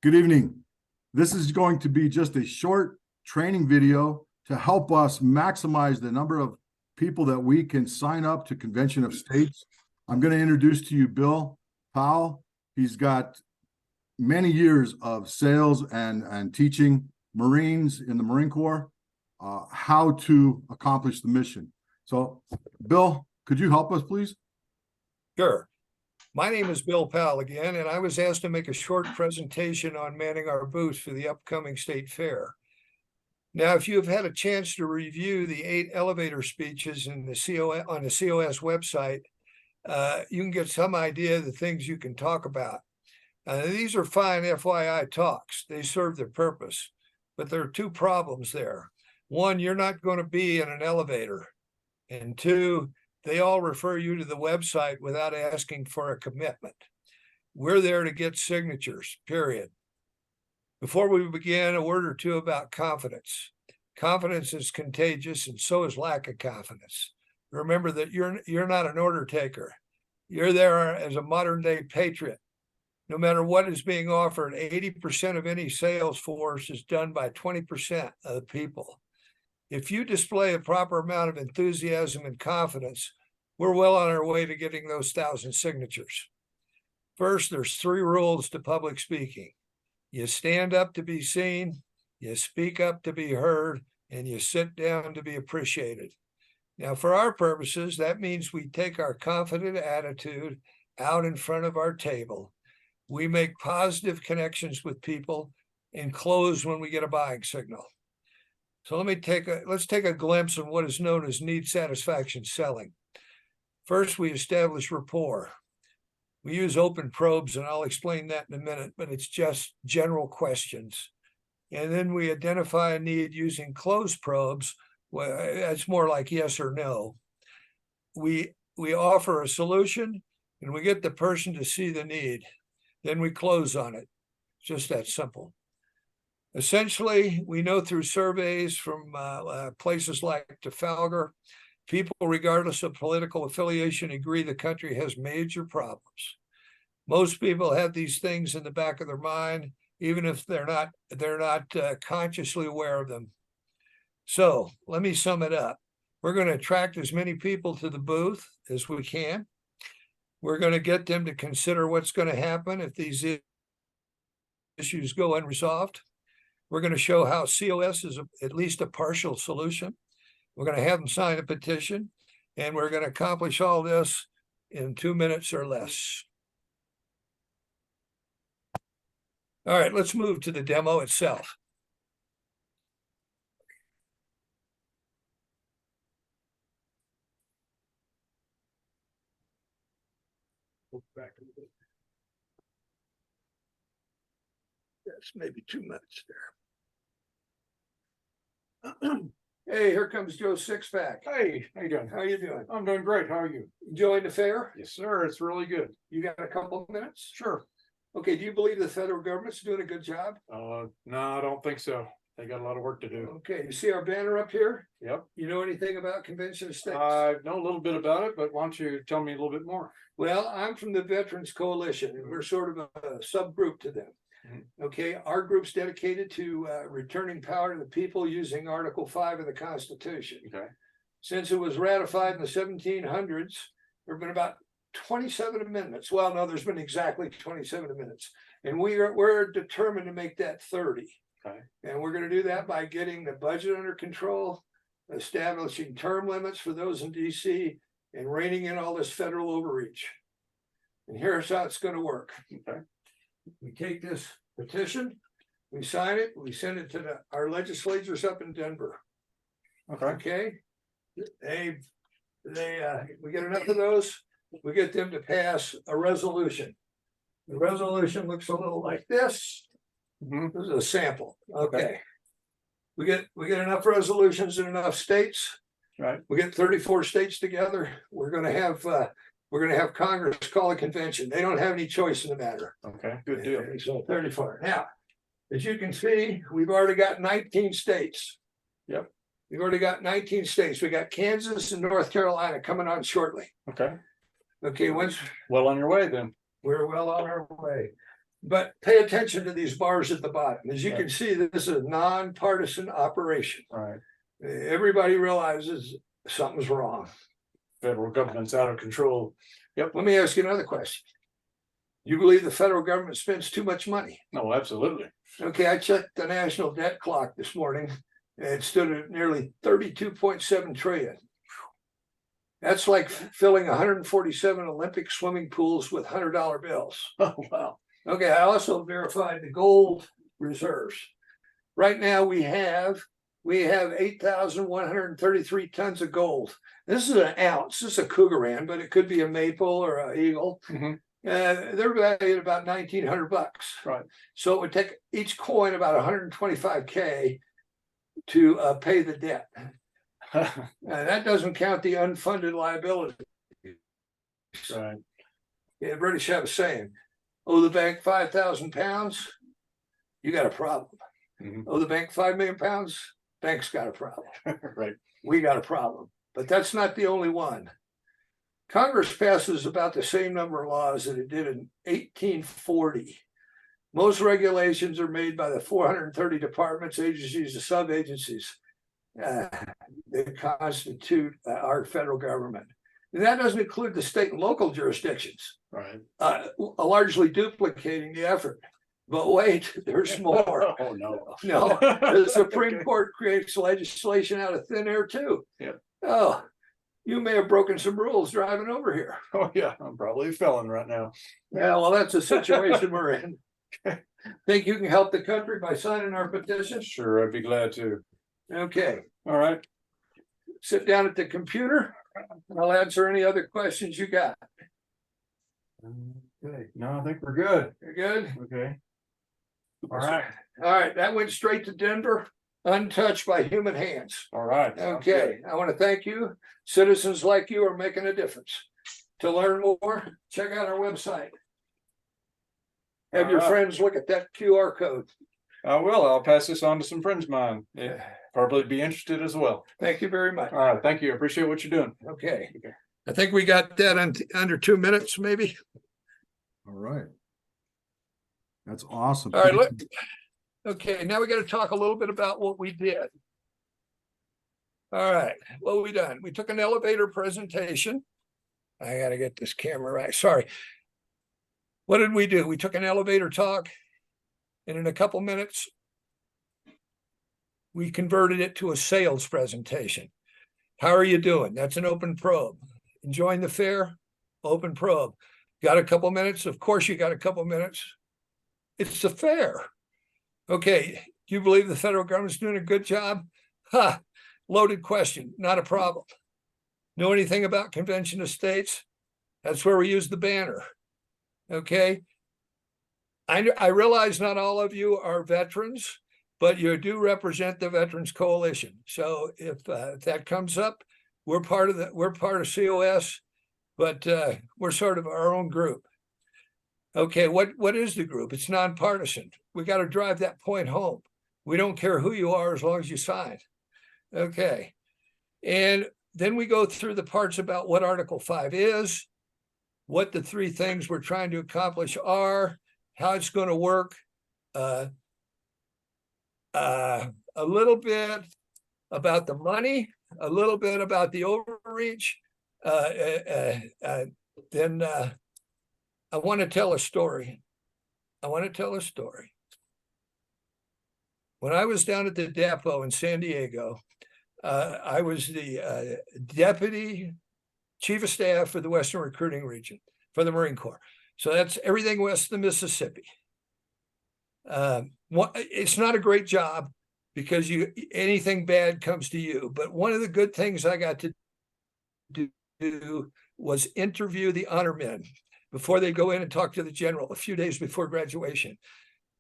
Good evening. This is going to be just a short training video to help us maximize the number of people that we can sign up to Convention of States. I'm going to introduce to you Bill Powell. He's got many years of sales and teaching Marines in the Marine Corps how to accomplish the mission. So, Bill, could you help us, please? Sure. My name is Bill Powell again, and I was asked to make a short presentation on manning our booths for the upcoming state fair. Now, if you've had a chance to review the 8 elevator speeches in the on the COS website, you can get some idea of the things you can talk about. These are fine FYI talks. They serve their purpose, but there are 2 problems there. 1, you're not going to be in an elevator. And 2, they all refer you to the website without asking for a commitment. We're there to get signatures, period. Before we begin, a word or 2 about confidence. Confidence is contagious, and so is lack of confidence. Remember that you're not an order taker. You're there as a modern-day patriot. No matter what is being offered, 80% of any sales force is done by 20% of the people. If you display a proper amount of enthusiasm and confidence, we're well on our way to getting those 1,000 signatures. First, there's 3 rules to public speaking. You stand up to be seen, you speak up to be heard, and you sit down to be appreciated. Now, for our purposes, that means we take our confident attitude out in front of our table. We make positive connections with people and close when we get a buying signal. So let's take a glimpse of what is known as need satisfaction selling. First, we establish rapport. We use open probes, and I'll explain that in a minute, but it's just general questions. And then we identify a need using closed probes. Well, that's more like yes or no. We offer a solution, and we get the person to see the need. Then we close on it. Just that simple. Essentially, we know through surveys from places like Trafalgar, people, regardless of political affiliation, agree the country has major problems. Most people have these things in the back of their mind, even if they're not consciously aware of them. So let me sum it up. We're going to attract as many people to the booth as we can. We're going to get them to consider what's going to happen if these issues go unresolved. We're going to show how COS is at least a partial solution. We're going to have them sign a petition, and we're going to accomplish all this in 2 minutes or less. All right, let's move to the demo itself. Back a bit. That's maybe too much there. Hey, here comes Joe Sixpack. Hey, how you doing? How you doing? I'm doing great. How are you? Enjoying the fair? Yes, sir. It's really good. You got a couple of minutes? Sure. Okay, do you believe the federal government's doing a good job? No, I don't think so. They got a lot of work to do. Okay, you see our banner up here? Yep. You know anything about Convention of States? I know a little bit about it, but why don't you tell me a little bit more? Well, I'm from the Veterans Coalition, and we're sort of a subgroup to them. Okay, our group's dedicated to returning power to the people using Article 5 of the Constitution. Okay. Since it was ratified in the 1700s, there have been about 27 amendments. Well, no, there's been exactly 27 amendments, and we're determined to make that 30. Okay. And we're going to do that by getting the budget under control, establishing term limits for those in DC, and reining in all this federal overreach. And here's how it's going to work. Okay. We take this petition, we sign it, we send it to our legislators up in Denver. Okay. Okay. We get enough of those, we get them to pass a resolution. The resolution looks a little like this. This is a sample. Okay. We get enough resolutions in enough states. Right. We get 34 states together. We're going to have Congress call a convention. They don't have any choice in the matter. Okay. Good deal. So 34. Now, as you can see, we've already got 19 states. Yep. We've already got 19 states. We got Kansas and North Carolina coming on shortly. Okay. Okay. Well on your way then. We're well on our way. But pay attention to these bars at the bottom. As you Yeah. can see, this is a nonpartisan operation. Right. Everybody realizes something's wrong. Federal government's out of control. Yep. Let me ask you another question. You believe the federal government spends too much money? No, absolutely. Okay, I checked the national debt clock this morning. And it stood at nearly 32.7 trillion. That's like filling 147 Olympic swimming pools with $100 bills. Oh, wow. Okay, I also verified the gold reserves. Right now we have 8,133 tons of gold. This is an ounce. This is a Cougaran, but it could be a maple or an eagle. Mhm. They're valued about $1,900. Right. So it would take each coin about 125K to pay the debt. That doesn't count the unfunded liability. Right. The British have a saying, owe the bank 5,000 pounds, you got a problem. Mhm. Owe the bank 5 million pounds, bank's got a problem. Right. We got a problem. But that's not the only one. Congress passes about the same number of laws that it did in 1840. Most regulations are made by the 430 departments, agencies, and sub-agencies that constitute our federal government. And that doesn't include the state and local jurisdictions, Right. largely duplicating the effort. But wait, there's more. Oh, no. No, the Supreme Okay. Court creates legislation out of thin air too. Yeah. Oh, you may have broken some rules driving over here. Oh, yeah. I'm probably a felon right now. Yeah, well, that's the situation we're in. Think you can help the country by signing our petition? Sure, I'd be glad to. Okay, All right. sit down at the computer. I'll answer any other questions you got. Okay. No, I think we're good. You good? Okay. All right. All right, that went straight to Denver, untouched by human hands. All right. Sounds good. Okay, I want to thank you. Citizens like you are making a difference. To learn more, check out our website. Have your All right. friends look at that QR code. I will. I'll pass this on to some friends of mine. They'd probably be interested as well. Thank you very much. All right. Thank you. I appreciate what you're doing. Okay, Okay. I think we got that under 2 minutes, maybe. All right. That's awesome. All right, look. Okay, now we got to talk a little bit about what we did. All right, what we done? We took an elevator presentation. I got to get this camera right. Sorry. What did we do? We took an elevator talk, and in a couple minutes, we converted it to a sales presentation. How are you doing? That's an open probe. Enjoying the fair? Open probe. Got a couple minutes? Of course you got a couple minutes. It's the fair. Okay, do you believe the federal government's doing a good job? Ha, loaded question, not a problem. Know anything about Convention of States? That's where we use the banner. Okay. I realize not all of you are veterans, but you do represent the Veterans Coalition. So if that comes up, we're part of COS, but we're sort of our own group. Okay, what is the group? It's nonpartisan. We got to drive that point home. We don't care who you are as long as you sign. Okay. And then we go through the parts about what Article 5 is, what the 3 things we're trying to accomplish are, how it's going to work, a little bit about the money, a little bit about the overreach. Then I want to tell a story. When I was down at the depot in San Diego, I was the deputy chief of staff for the Western Recruiting Region for the Marine Corps. So that's everything west of the Mississippi. It's not a great job because anything bad comes to you. But one of the good things I got to do was interview the honor men before they go in and talk to the general a few days before graduation.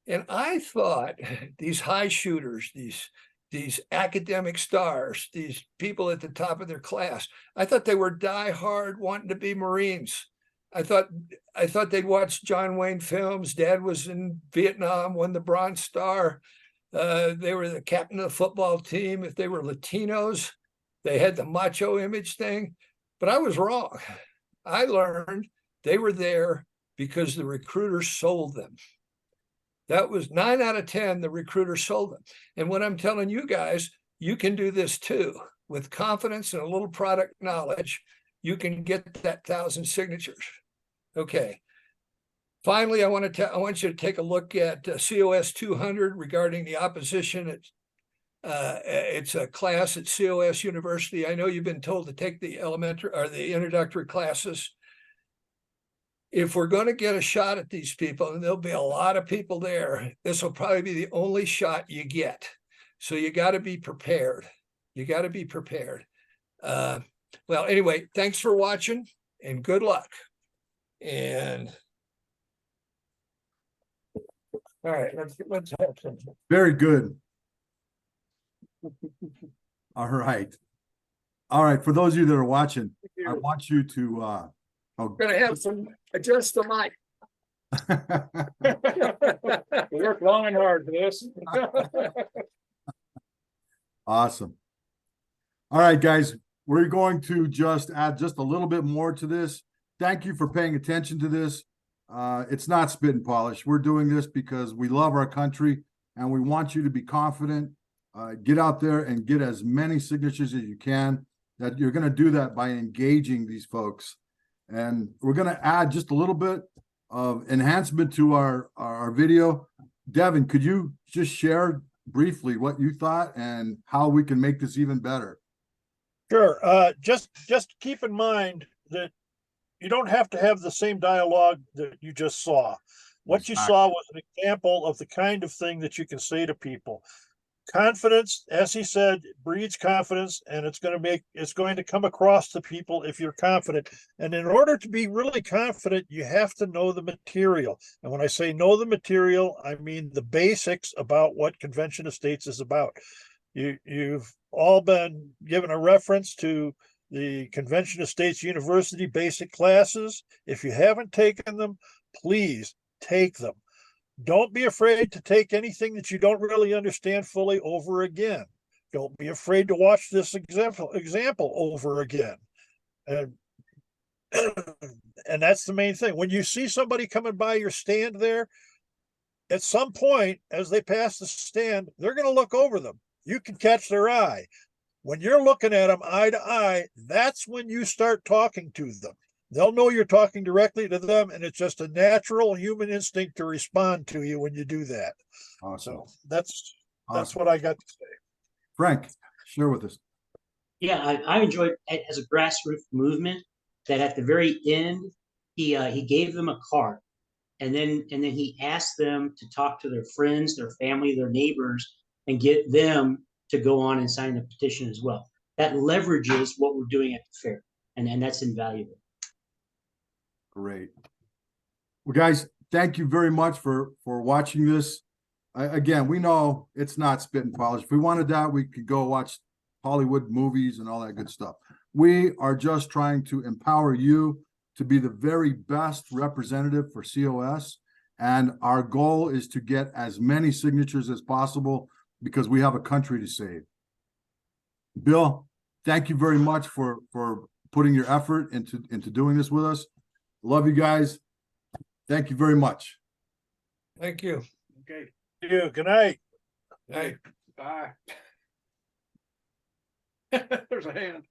And I thought these high shooters, these academic stars, these people at the top of their class, I thought they were diehard wanting to be Marines. I thought they'd watched John Wayne films. Dad was in Vietnam, won the Bronze Star. They were the captain of the football team. If they were Latinos, they had the macho image thing. But I was wrong. I learned they were there because the recruiters sold them. That was 9 out of 10, the recruiter sold them. And what I'm telling you guys, you can do this too. With confidence and a little product knowledge, you can get that 1,000 signatures. Okay. Finally, I want you to take a look at COS 200 regarding the opposition. It's a class at COS University. I know you've been told to take the elementary or the introductory classes. If we're going to get a shot at these people, and there'll be a lot of people there, this will probably be the only shot you get. So you got to be prepared. You got to be prepared. Well, anyway, thanks for watching and good luck. And all right, let's have some. Very good. All right. All right. For those of you that are watching, I want you to We're gonna have some adjust the mic. We worked long and hard for this. Awesome. All right, guys, we're going to just add just a little bit more to this. Thank you for paying attention to this. It's not spit and polish. We're doing this because we love our country and we want you to be confident. Get out there and get as many signatures as you can. That you're going to do that by engaging these folks. And we're going to add just a little bit of enhancement to our video. Devin, could you just share briefly what you thought and how we can make this even better? Sure. Just keep in mind that you don't have to have the same dialogue that you just saw. What you saw was an example of the kind of thing that you can say to people. Confidence, as he said, breeds confidence, and it's going to come across to people if you're confident. And in order to be really confident, you have to know the material. And when I say know the material, I mean the basics about what Convention of States is about. You've all been given a reference to the Convention of States University basic classes. If you haven't taken them, please take them. Don't be afraid to take anything that you don't really understand fully over again. Don't be afraid to watch this example over again. And that's the main thing. When you see somebody coming by your stand there, at some point, as they pass the stand, they're going to look over them. You can catch their eye. When you're looking at them eye to eye, that's when you start talking to them. They'll know you're talking directly to them, and it's just a natural human instinct to respond to you when you do that. Awesome. So that's what I got to say. Frank, share with us. Yeah, I enjoyed it as a grassroots movement that at the very end, he gave them a card, and then he asked them to talk to their friends, their family, their neighbors, and get them to go on and sign the petition as well. That leverages what we're doing at the fair, and that's invaluable. Great. Well, guys, thank you very much for watching this. Again, we know it's not spit and polish. If we wanted that, we could go watch Hollywood movies and all that good stuff. We are just trying to empower you to be the very best representative for COS. And our goal is to get as many signatures as possible because we have a country to save. Bill, thank you very much for putting your effort into doing this with us. Love you guys. Thank you very much. Thank you. Okay, Thank you. Good night. Hey. bye. There's a hand.